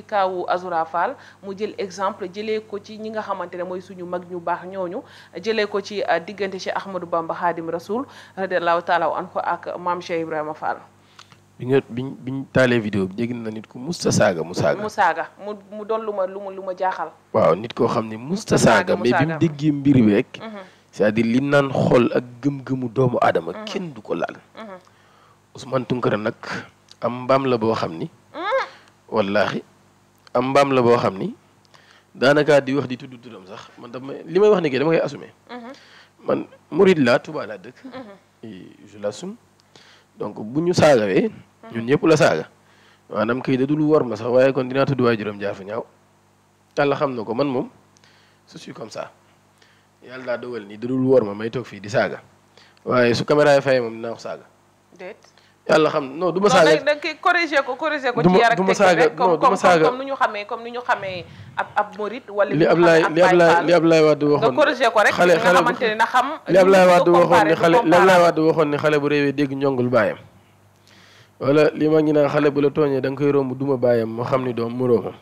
kaawu Azoura Fall mu jël exemple jëlee ko ci ñi nga xamante ne mooy suñu mag ñu baax ñooñu jëlee ko ci diggante Cheikh Ahmadou Bamba Khadim Rasoul radiallahu taala anhu ak maam Cheikh Ibrahima Fall. biñ taalee vidéo bi dégg na nit ku musta saaga mu saaga mu doon lu ma jaaxal. waaw nit koo xam ne musta saaga mais bi mu déggee mbir bi rek. c'est-à-dire li naan xool ak gëm-gëmu doomu aadama kenn du ko laal. Ousmane Tounkara nag am mbaam la boo xam ni. wallaahi. am mbaam la boo xam ni daanaka di wax di tudd turam sax man li may wax ni kii dama koy assumer. man Mouride laa Touba laa dëkk. je l'assume donc bu ñu saagawee. ñun ñëpp la saaga. maanaam kay da dul wor ma sax waaye kon dinaa tudd waaye juróom jaar fa ñaaw. yàlla xam na ko man moom je suis comme ça yàlla daa dogal ni da dul wor ma may toog fii di saaga waaye su caméra yi fayee moom dinaa ko saaga. déet. yàlla xam non du ma saaga non da nga corriger ko ci yar ak teg comme ni ñu xamee ab Mouride wala li Ablaye Wade waxoon nga corriger ko rek nga xamante ne na xam li Ablaye Wade waxoon ni xale bu réewee dégg ñongul baayam wala li ma ngi naan xale bu la tooñee da nga koy romb duma baayam moo xam ni doom moroomam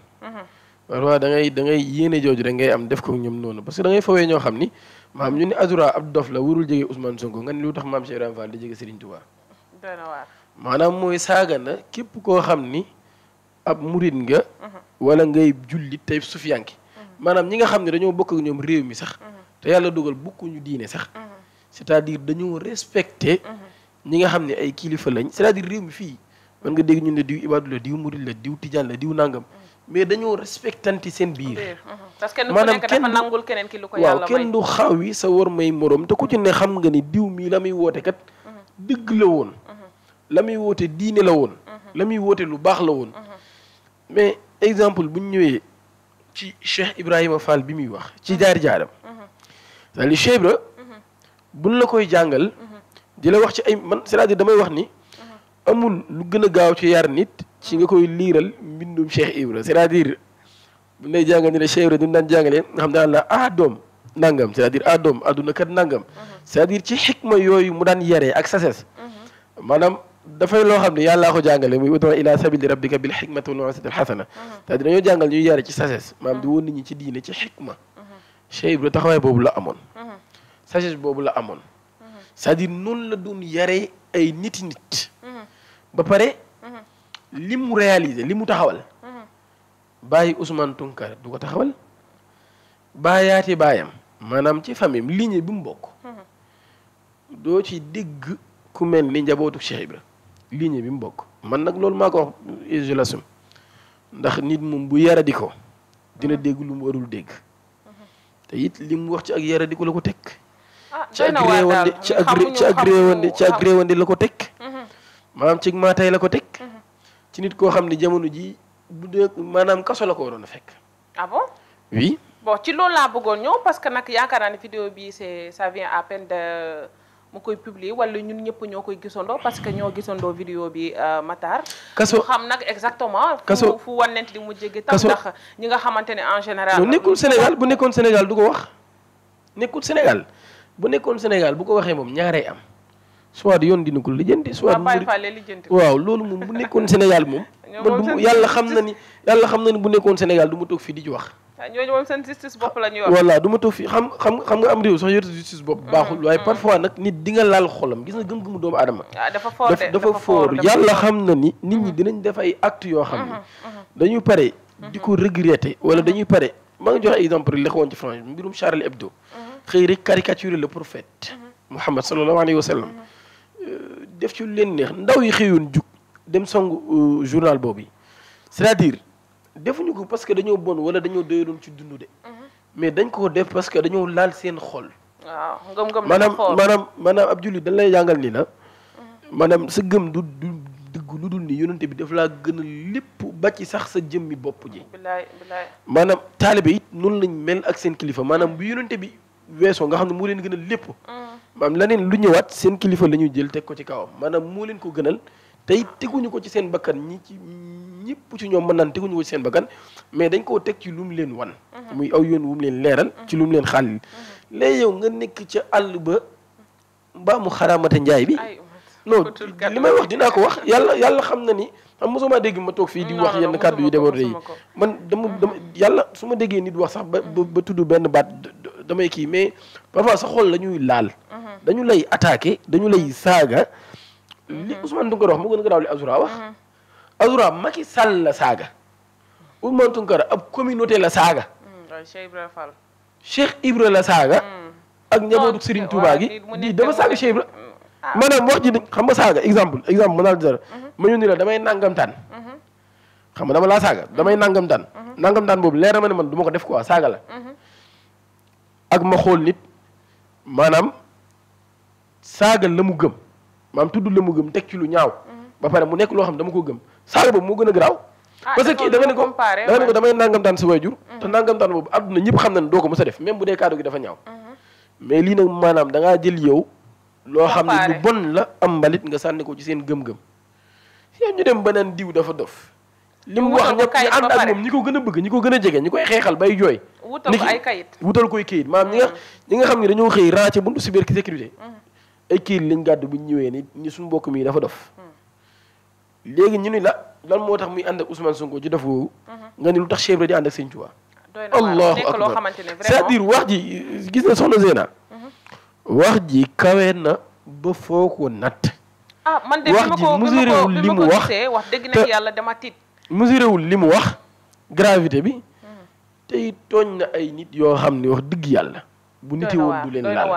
parfois da ngay yéene jooju rek ngay am def ko ñoom noonu parce que da ngay fawee ñoo xam ni maam ñu ni Azoura ab dof la warul jege Ousmane Sonko nga ni lu tax maam Cheikh Ibrahima Fall di jege Serigne Touba maanaam mooy saaga na képp koo xam ni ab murit nga wala ngay jullit tey sufiyanki maanaam ñi nga xam ne dañoo bokk ak ñoom réew mi sax te yàlla dogal bokkuñu diine sax c'est-à-dire dañoo respecté ñi nga xam ne ay kilifa lañ c'est-à-dire réew mi fii mën nga dégg ñun ne diw ibaadu la diw murit la diw tijaan la diw nangam mais dañoo respectanti seen biir parce que maanaam kenn dafa nangul keneen ki lu ko yàlla may kenn du xaw yi sa war may morom te ku ci ne xam nga ni diw mii la muy woote kat dëgg la woon la muy woote diine la woon la muy woote lu baax la woon mais exemple bu ñu ñëwee ci Cheikh Ibrahima Fall bi muy wax ci jaar-jaaram c'est-à-dire Cheikh Ibra buñ la koy jàngal di la wax ci ay man c'est-à-dire damay wax ni amul lu gën a gaaw ci yar nit ci nga koy liiral mbindum Cheikh Ibra c'est-à-dire bu lay jàngal ni la Cheikh Ibra duñ daan jàngalee nga xam daan la doom nangam c'est-à-dire doom adduna kat nangam c'est-à-dire ci xikma yooyu mu daan yaree ak sagesse maanaam dafay loo xam ne yàllaa ko jàngale muy ud'u ila sabili rabbika bil hikmati wal maw'izati al hasana c'est-à-dire dañoo jàngal ñuy yare ci sagesse maanaam di woon nit ñi ci diine ci xikma Cheikh Ibra taxawaay boobu la amoon sagesse boobu la amoon c'est-à-dire noonu la doon yare ay nit ba pare li mu réaliser li mu taxawal bàyyi Ousmane Tounkara du ko taxawal bàyyaati baayam maanaam ci famille lignée bi mu bokk doo ci dégg ku mel ni njabootu Cheikh Ibra lignée bi mu bokk man nag loolu maa ko wax je l'assume ndax nit moom bu yaradi ko dina dégg lu mu warul dégg te it li mu wax ci ak yaradi ko la ko teg ci ak réewande la ko teg maanaam ci maatay la ko teg ci nit koo xam ne jamono ji bu dee maanaam kaso la ko waroon a fekk. Ah bon? Oui. Bon ci loolu laa bëggoon ñëw parce que nag yaakaar naa ne vidéo bi ça vient à peine de mu koy publier wala ñun ñëpp ñoo koy gisandoo parce que ñoo gisandoo vidéo bi Matar. kaso xam nag exactement. kaso fu wànnent di mu jéggi tam ndax ñi nga xamante ne en général. nekkul Sénégal bu nekkoon Sénégal du ko wax nekkul Sénégal bu nekkoon Sénégal bu ko waxee moom ñaaree am soit yoon dina ko lijjanti. soit waaw loolu moom bu nekkoon Sénégal moom. man yàlla xam na ni bu nekkoon Sénégal du ma toog fii di ci wax. waaw ñooñu moom seen justice bopp la ñuy wax. voilà du ma toog fii xam nga am réew sax yor justice bopp baaxul waaye parfois nag nit di nga laal xolam gis nga gëm-gëmu doomu aadama. dafa fort yàlla xam na ni nit ñi dinañ def ay actes yoo xam ne dañuy pare di ko regretter wala dañuy pare maa ngi joxe exemple li xewoon ci France mbirum Charlie Hebdo xëy rek caricaturer le prophète Muhammad sallallahu alayhi wa sallam def ci lu leen neex ndaw yi xëyoon jug dem songu journal boobu c'est-à-dire defuñu ko parce que dañoo bon wala dañoo doyaloon ci dund de mais dañ ko def parce que dañoo laal seen xol. waaw ngëm-ngëm maanaam ab jullit dañ lay jàngal ni la maanaam sa gëm du dëgg lu dul ni yonente bi daf laa gën a lépp ba ci sax sa jëmmi bopp ji. bilaay maanaam taalibe it noonu lañ mel ak seen kilifa maanaam bu yonente bi weesoo nga xam ne moo leen gënal lépp. maanaam leneen lu ñëwaat seen kilifa la ñuy jël teg ko ci kawam maanaam moo leen ko gënal tey teguñu ko ci seen bakkan ñëpp ci ñoom mën naan teguñu ko ci seen bakkan mais dañ koo teg ci lu mu leen wan. muy aw yoon wu mu leen leeral. ci lu mu leen xàll. léegi yow nga nekk ca àll ba mbaa mu xaraamate njaay bi non li may wax dinaa ko wax yàlla xam na ni xam mosuma dégg ma toog fii di wax yenn kàddu yu débordé yi man dama yàlla su ma déggee nit wax sax ba tudd benn baat damay kii mais parfois sa xol la ñuy laal dañu lay attaqué dañu lay saaga li Ousmane Tounkara wax mu gën a garaaw li Azoura wax Azoura Macky Sall la saaga Ousmane Tounkara ab communauté la saaga Cheikh Ibra la saaga ak njabootu Serigne Touba gi di dafa saaga Cheikh Ibra maanaam wax ji xam nga saaga exemple mën naa dara ma ñu ni la damay nangamtaan xam nga dama laa saaga damay nangamtaan boobu leer na ma ne man du ma ko def quoi saaga la ak ma xool nit maanaam saaga la mu gëm maanaam tudd la mu gëm teg ci lu ñaaw ba pare mu nekk loo xam dama ko gëm saaga boobu moo gën a garaaw parce que kii da nga ne ko damay nangamtaan sa waajur te nangamtaan boobu àdduna ñëpp xam na ne doo ko mës a def même bu dee kaddu gi dafa ñaaw mais lii nag maanaam da ngaa jël yow loo xam ne lu bon la am mbalit nga sànni ko ci seen gëm-gëm yow ñu dem ba naan diw dafa dof li mu wax ñëpp ñu ànd ak moom ñi ko gën a bëgg ñi ko gën a jege ñi koy xeexal bay jooy wutal koy kayit maanaam ñi nga xam ne dañoo xëy ràcce buntu cybersécurité ay kayit lañ gàddu bu ñu ñëwee ni suñu mbokk mi dafa dof léegi ñu ni lan moo tax muy ànd ak Ousmane Sonko ci dof woowu nga ni lu tax Cheikh Ibra di ànd ak Sëñ Tuubaa allahu akbar c'est-à-dire wax ji gis na soxna Zeyna wax ji kawe na ba foo ko natt man de wax ji mesurewul li mu wax dëgg na yàlla dama tiit mesurewul li mu wax gravité bi tey tooñ na ay nit yoo xam ne wax dëgg yàlla bu nite woon du leen laal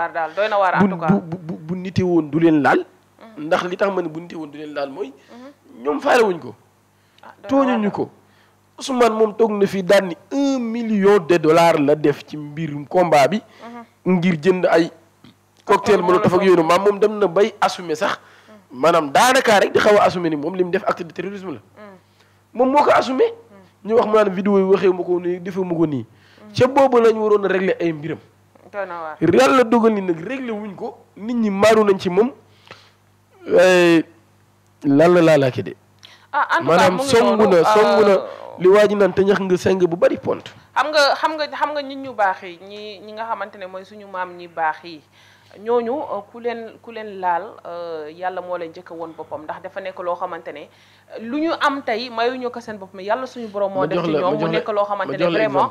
bu nite woon du leen laal ndax li tax ma ne bu nite woon du leen laal mooy ñoom faale wuñ ko tooñuñu ko Ousmane moom toog na fii daan ni $1 million la def ci mbirum combat bi ngir jënd ay cocktail molotov ak yooyu maam moom dem na bay assumer sax maanaam daanaka rek di xaw a assumer ni moom li mu def acte de terrorisme la moom moo ko assumé ñu wax mu naan vidéo yi waxee ma ko nii defee ma ko nii ca boobu lañu waroon a régler ay mbiram yàlla dogal ni nag régler wuñ ko nit ñi maaru nañ ci moom lan la laalaake de maanaam songu na li waa ji naan te ñax nga seng bu bari pont xam nga nit ñu baax yi ñi nga xamante ne mooy suñu maam ñi baax yi ñooñu ku leen laal yàlla moo leen njëkk a woon boppam ndax dafa nekk loo xamante ne lu ñu am tey mayuñu ko seen bopp mais yàlla suñu borom moo def ci ñoom mu nekk loo xamante ne vraiment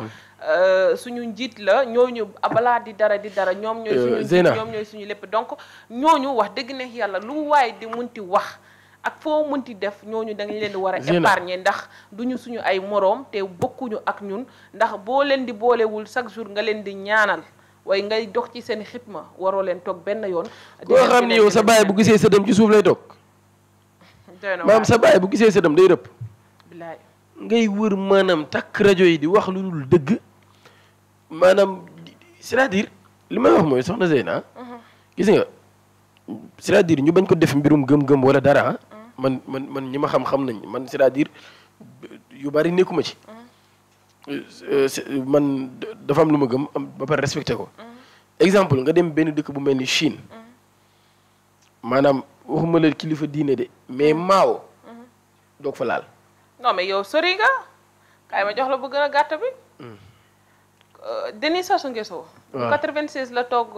suñu njiit la ñooñu balaa di dara ñoom ñooy suñu njiit ñoom ñooy suñu lépp donc ñooñu wax dëgg ne yàlla lu waay di munti wax ak foo munti def ñooñu da nga leen di war a épargner ndax duñu suñu ay moroom te bokkuñu ak ñun ndax boo leen di boolewul chaque jour nga leen di ñaanal waaye ngay dox ci seen xitma waroo leen toog benn yoon. koo xam ne yow sa baay bu gisee sëdam ci suuf lay toog. maanaam sa baay bu gisee sëdam day rëpp. bilaay ngay wër maanaam takk rajo yi di wax lu dul dëgg maanaam c'est-à-dire li may wax mooy soxna Zeyna. gis nga c'est-à-dire ñu bañ ko def mbirum gëm-gëm wala dara. man ñi ma xam nañ man c'est-à-dire yu bari nekkuma ci. man dafa am lu ma gëm ba pare respecté ko exemple nga dem benn dëkk bu mel ni Chine maanaam waxuma la kilifa diine de mais Mao doog fa laal. non mais yow sori nga kaay ma jox la bu gën a gàtt bi. Denis Sassou Nguesso. waaw 96 la toog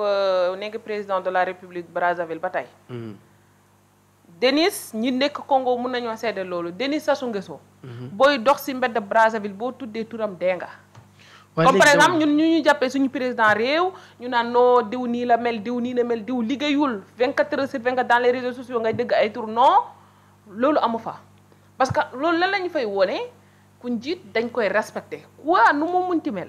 nekk président de la République Brazzaville ba tey. Denis ñi nekk Congo mun nañoo seede loolu Denis Sassou Nguesso. booy dox ci mbedd Brazzaville boo tuddee turam dee nga. comme par exemple ñun ñu jàppee suñu président réew ñu naan non diw nii la mel diw nii la mel diw liggéeyul 24 heures sur 24 dans les réseaux sociaux ngay dégg ay tur non loolu amu fa. parce que loolu lan la ñu fay wone ku njiit dañ koy respecté quoi nu mu munti mel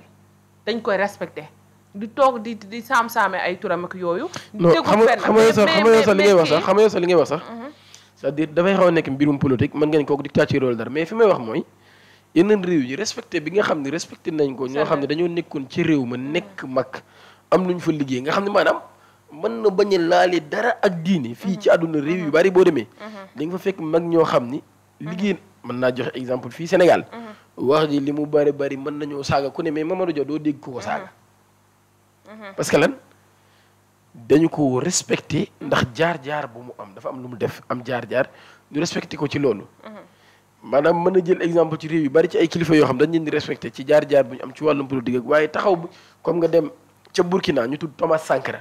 dañ koy respecté di toog di saam-saame ay turam ak yooyu. non xam nga sax li ngay wax sax xam nga sax li ngay wax sax. c'est-à-dire dafay xaw a nekk mbirum politique mën nga ne kooku dictature wala dara mais fi may wax mooy yeneen réew yi respecté bi nga xam ne respecté nañ ko ñoo xam ne dañoo nekkoon ci réew ma nekk mag am lu ñu fa liggéey nga xam ne maanaam mën na bañ a laale dara ak diine fii ci àdduna réew yu bari boo demee da nga fa fekk mag ñoo xam ni liggéey mën naa joxe exemple fii Sénégal wax ji li mu bari mën nañoo saaga ku ne mais Mamadou Dia doo dégg ko saaga parce que lan dañu ko respecté ndax jaar-jaar bu mu am dafa am lu mu def am jaar-jaar ñu respecté ko ci loolu maanaam mën na jël exemple ci réew yu bari ci ay kilifa yoo xam dañ leen di respecté ci jaar-jaar bu ñu am ci wàllum politique ak waaye taxaw bu comme nga dem ca Burkina ñu tudd Thomas Sankara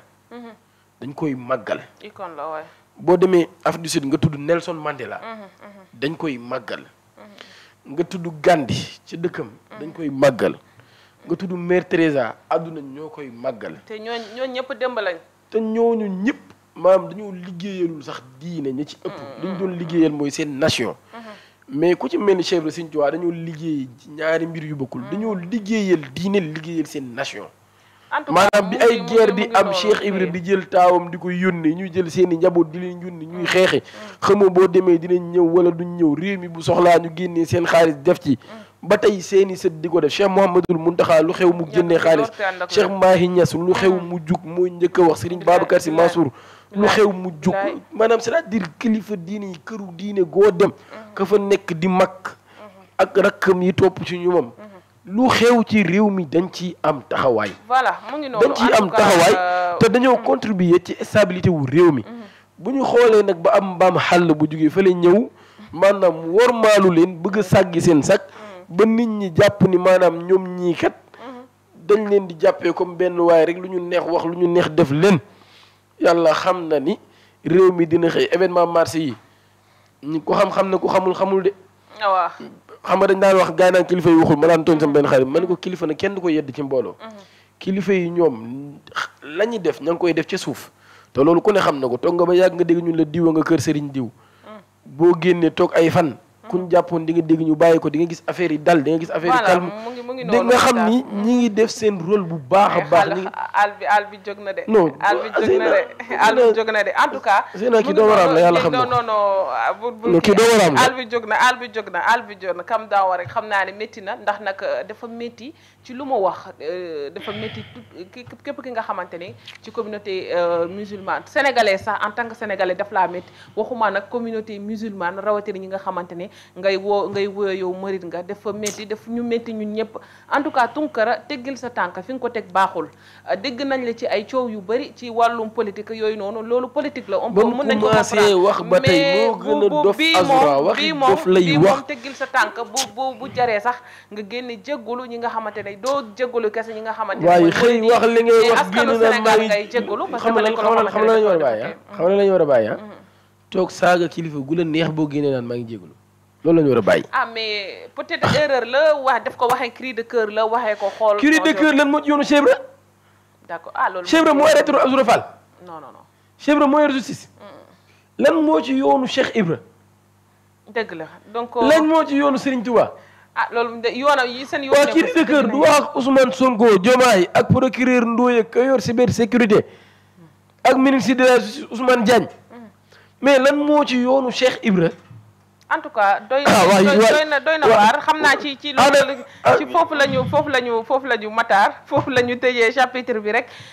dañ koy màggal icône la waay boo demee Afrique du Sud nga tudd Nelson Mandela dañ koy màggal nga tudd Gandhi ci dëkkam dañ koy màggal nga tudd Mère Teresa àdduna ñoo koy màggal te ñooñu ñëpp démb lañ te ñooñu ñëpp maanaam dañoo liggéeyalul sax diine ñi ci ëpp li ñu doon liggéeyal mooy seen nation mais ku ci mel ni Cheikh Ibra Sëñ Tuubaa dañoo liggéey ci ñaari mbir yu bokkul dañoo liggéeyal diine liggéeyal seen nation maanaam bi ay guerre di am Cheikh Ibra di jël taawam di ko yónni ñuy jël seen i njaboot di leen yónni ñuy xeexe xamoo boo demee dinañ ñëw wala duñ ñëw réew mi bu soxlaa ñu génnee seen xaalis def ci ba tey seeni sët di ko def Cheikh Mouhamadoul Mountakha lu xew mu génnee xaalis Cheikh Mahi Niass lu xew mu jug mooy njëkk a wax Serigne Babacar Sy Mansour lu xew mu jug maanaam c'est-à-dire kilifa diine yi këru diine goo dem ka fa nekk di mag ak rakkam yi topp ci ñu moom lu xew ci réew mi dañ ciy am taxawaay voilà mu ngi noonu dañ ciy am taxawaay te dañoo contribuer ci stabilité wu réew mi bu ñu xoolee nag ba am mbaam xàll bu jógee fa la ñëw maanaam wormaalu leen bëgg a sàggi seen sag ba nit ñi jàpp ni maanaam ñoom ñii kat dañ leen di jàppee comme benn waaye rek lu ñu neex wax lu ñu neex def leen yàlla xam na ni réew mi dina xëy événement marché yi ñi ko xam-xam ne ku xamul de waaw xam nga dañ daan wax gaay naan kilifa yi waxul ma daan tooñ sama benn xarit ma ne ko kilifa na kenn du ko yedd ci mbooloo kilifa yi ñoom la ñuy def ña ngi koy def ca suuf te loolu ku ne xam na ko toog nga ba yàgg nga dégg ñun la diwa nga kër sëriñ diw boo génnee toog ay fan kuñ jàppoon di nga dégg ñu bàyyi ko di nga gis affaire yi dal di nga gis affaire yi calme di nga xam ni ñi ngi def seen rôle bu baax a baax al bi jóg na de non al bi jóg na de en tout cas Zeyna kii doo waraam la yàlla xam na non kii doo waraam la al bi jóg na kam daaw rek xam naa ne métti na ndax nag dafa métti ci lu ma wax dafa métti képp ki nga xamante ne ci communauté musulmane sénégalais sax en tant que sénégalais daf laa métti waxuma nag communauté musulmane rawatina ñi nga xamante ne ngay woo yow mërit nga dafa métti daf ñu métti ñun ñëpp en tout cas Tunkara teggil sa tànk fi nga ko teg baaxul dégg nañ la ci ay coow yu bëri ci wàllum politique yooyu noonu loolu politique la on peut mën nañ ko comprendre wax ba tey moo gën a dof azura waxi dof lay wax moom teggil sa tànk bu jaree sax nga génne jéggalu ñi nga xamante ne doo jéggalu kese ñi nga xamante ne waaye xëy wax li ngay wax askanu Sénégal ngay jéggalu parce que xam la lañu war a bàyyi xam la lañu war a bàyyi toog saaga kilifa gu la neex boo génnee naan maa ngi jéggalu loolu la ñu war a bàyyi. Mais peut-être erreur la wax daf ko waxee cri de cœur la waxee ko xool. cri de cœur lan moo ci yoonu Cheikh Ibra. d'accord loolu. Cheikh Ibra moo arrêté Abdoulaye Fall. non. Cheikh Ibra moo yor justice. lan moo ci yoonu Cheikh Ibra. dëgg la donc. lan moo ci yoonu Serigne Touba. loolu de yoonam yi seen yoon. waa cri de cœur du wax ak Ousmane Sonko Diomaye ak procureur Ndoye ka yor cybersécurité ak ministre de la justice Ousmane Diagne mais lan moo ci yoonu Cheikh Ibra. en tout cas doy na waar xam naa ci loolu ci foofu la ñu Matar foofu la ñu tëjee chapitre bi rek